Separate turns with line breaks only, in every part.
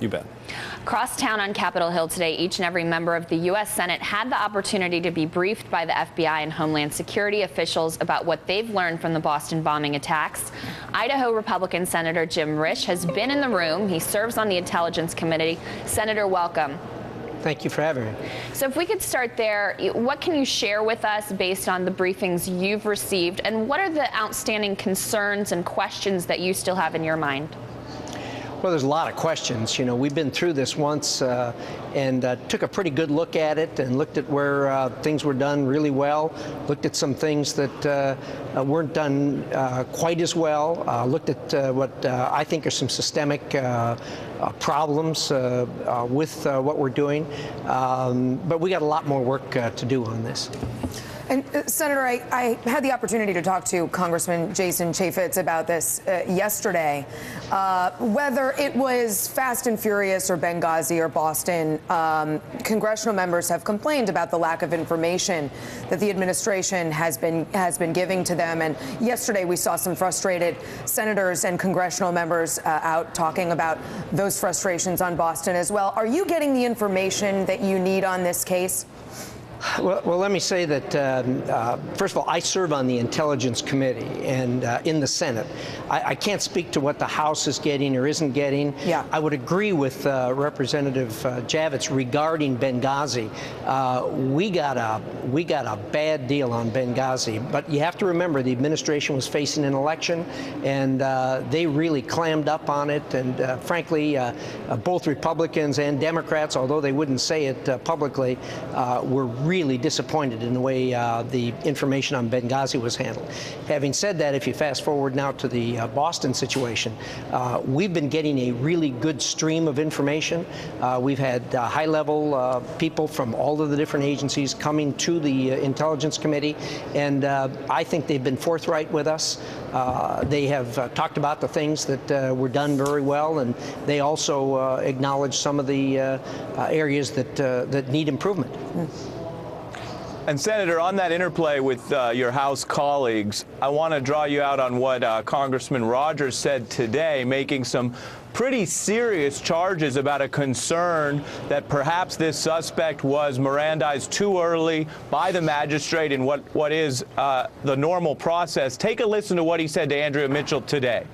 You bet.
Across town on Capitol Hill today, each and every member of the U.S. Senate had the opportunity to be briefed by the FBI and Homeland Security officials about what they've learned from the Boston bombing attacks. Idaho Republican Senator Jim Risch has been in the room. He serves on the Intelligence Committee. Senator, welcome.
Thank you for having me.
So if we could start there, what can you share with us based on the briefings you've received, and what are the outstanding concerns and questions that you still have in your mind?
Well, there's a lot of questions. You know, we've been through this once and took a pretty good look at it and looked at where things were done really well, looked at some things that weren't done quite as well, looked at what I think are some systemic problems with what we're doing. But we got a lot more work to do on this.
And Senator, I had the opportunity to talk to Congressman Jason Chaffetz about this yesterday. Whether it was Fast and Furious or Benghazi or Boston, congressional members have complained about the lack of information that the administration has been giving to them. And yesterday we saw some frustrated senators and congressional members out talking about those frustrations on Boston as well. Are you getting the information that you need on this case?
Well, let me say that, first of all, I serve on the Intelligence Committee and in the Senate. I can't speak to what the House is getting or isn't getting.
Yeah.
I would agree with Representative Javits regarding Benghazi. We got a bad deal on Benghazi, but you have to remember the administration was facing an election, and they really clammed up on it. And frankly, both Republicans and Democrats, although they wouldn't say it publicly, were really disappointed in the way the information on Benghazi was handled. Having said that, if you fast forward now to the Boston situation, we've been getting a really good stream of information. We've had high-level people from all of the different agencies coming to the Intelligence Committee, and I think they've been forthright with us. They have talked about the things that were done very well, and they also acknowledged some of the areas that need improvement.
And Senator, on that interplay with your House colleagues, I want to draw you out on what Congressman Rogers said today, making some pretty serious charges about a concern that perhaps this suspect was Mirandized too early by the magistrate in what is the normal process. Take a listen to what he said to Andrea Mitchell today.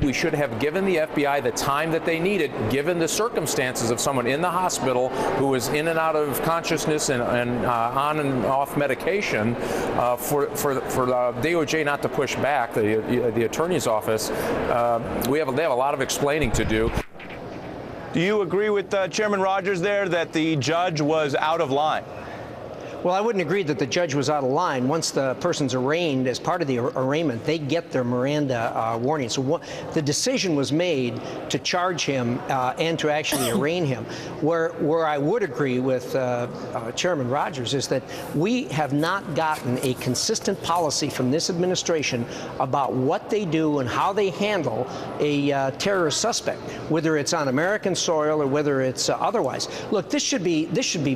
We should have given the FBI the time that they needed, given the circumstances of someone in the hospital who was in and out of consciousness and on and off medication, for the DOJ not to push back, the attorney's office. They have a lot of explaining to do.
Do you agree with Chairman Rogers there that the judge was out of line?
Well, I wouldn't agree that the judge was out of line. Once the person's arraigned, as part of the arraignment, they get their Miranda warning. So the decision was made to charge him and to actually arraign him. Where I would agree with Chairman Rogers is that we have not gotten a consistent policy from this administration about what they do and how they handle a terrorist suspect, whether it's on American soil or whether it's otherwise. Look, this should be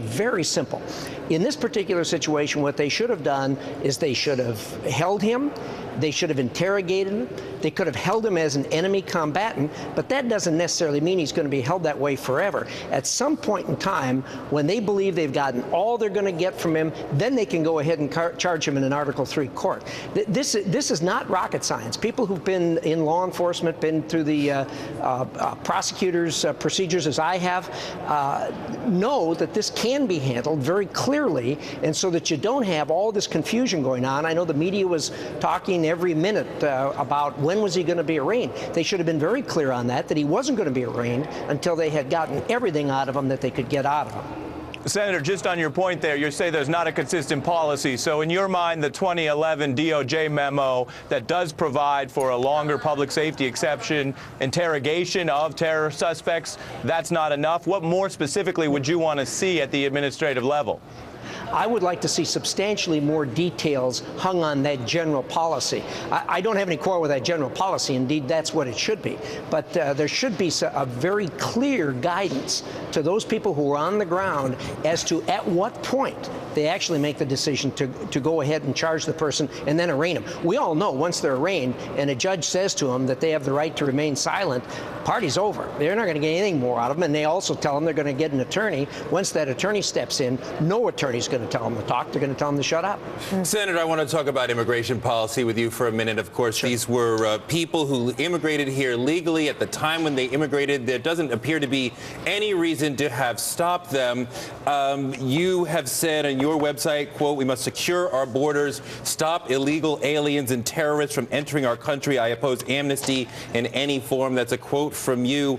very simple. In this particular situation, what they should have done is they should have held him. They should have interrogated him. They could have held him as an enemy combatant, but that doesn't necessarily mean he's going to be held that way forever. At some point in time, when they believe they've gotten all they're going to get from him, then they can go ahead and charge him in an Article III court. This is not rocket science. People who've been in law enforcement, been through the prosecutors' procedures as I have, know that this can be handled very clearly, and so that you don't have all this confusion going on. I know the media was talking every minute about when was he going to be arraigned. They should have been very clear on that he wasn't going to be arraigned until they had gotten everything out of him that they could get out of him.
Senator, just on your point there, you say there's not a consistent policy. So in your mind, the 2011 DOJ memo that does provide for a longer public safety exception, interrogation of terror suspects, that's not enough? What more specifically would you want to see at the administrative level?
I would like to see substantially more details hung on that general policy. I don't have any quarrel with that general policy. Indeed, that's what it should be. But there should be a very clear guidance to those people who are on the ground as to at what point they actually make the decision to go ahead and charge the person and then arraign them. We all know once they're arraigned and a judge says to them that they have the right to remain silent, party's over. They're not going to get anything more out of them, and they also tell them they're going to get an attorney. Once that attorney steps in, no attorney's going to tell them to talk. They're going to tell them to shut up.
Senator, I want to talk about immigration policy with you for a minute. Of course, sure. These were people who immigrated here legally at the time when they immigrated. There doesn't appear to be any reason to have stopped them. You have said on your website, quote, "We must secure our borders, stop illegal aliens and terrorists from entering our country. I oppose amnesty in any form." That's a quote from you.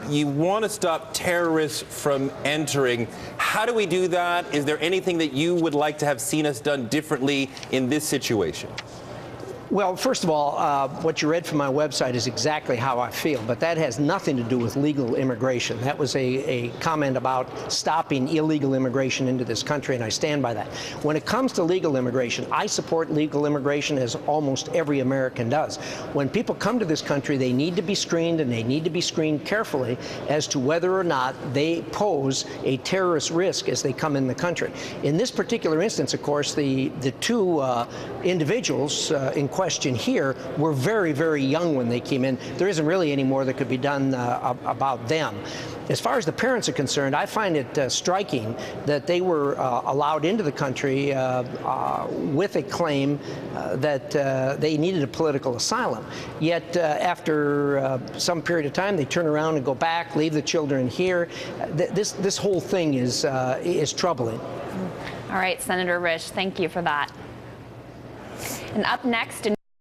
You want to stop terrorists from entering. How do we do that? Is there anything that you would like to have seen us done differently in this situation?
Well, first of all, what you read from my website is exactly how I feel, but that has nothing to do with legal immigration. That was a comment about stopping illegal immigration into this country, and I stand by that. When it comes to legal immigration, I support legal immigration as almost every American does. When people come to this country, they need to be screened, and they need to be screened carefully as to whether or not they pose a terrorist risk as they come in the country. In this particular instance, of course, the two individuals in question here were very, very young when they came in. There isn't really any more that could be done about them. As far as the parents are concerned, I find it striking that they were allowed into the country with a claim that they needed a political asylum. Yet after some period of time, they turn around and go back, leave the children here. This whole thing is troubling.
All right, Senator Risch, thank you for that. And up next,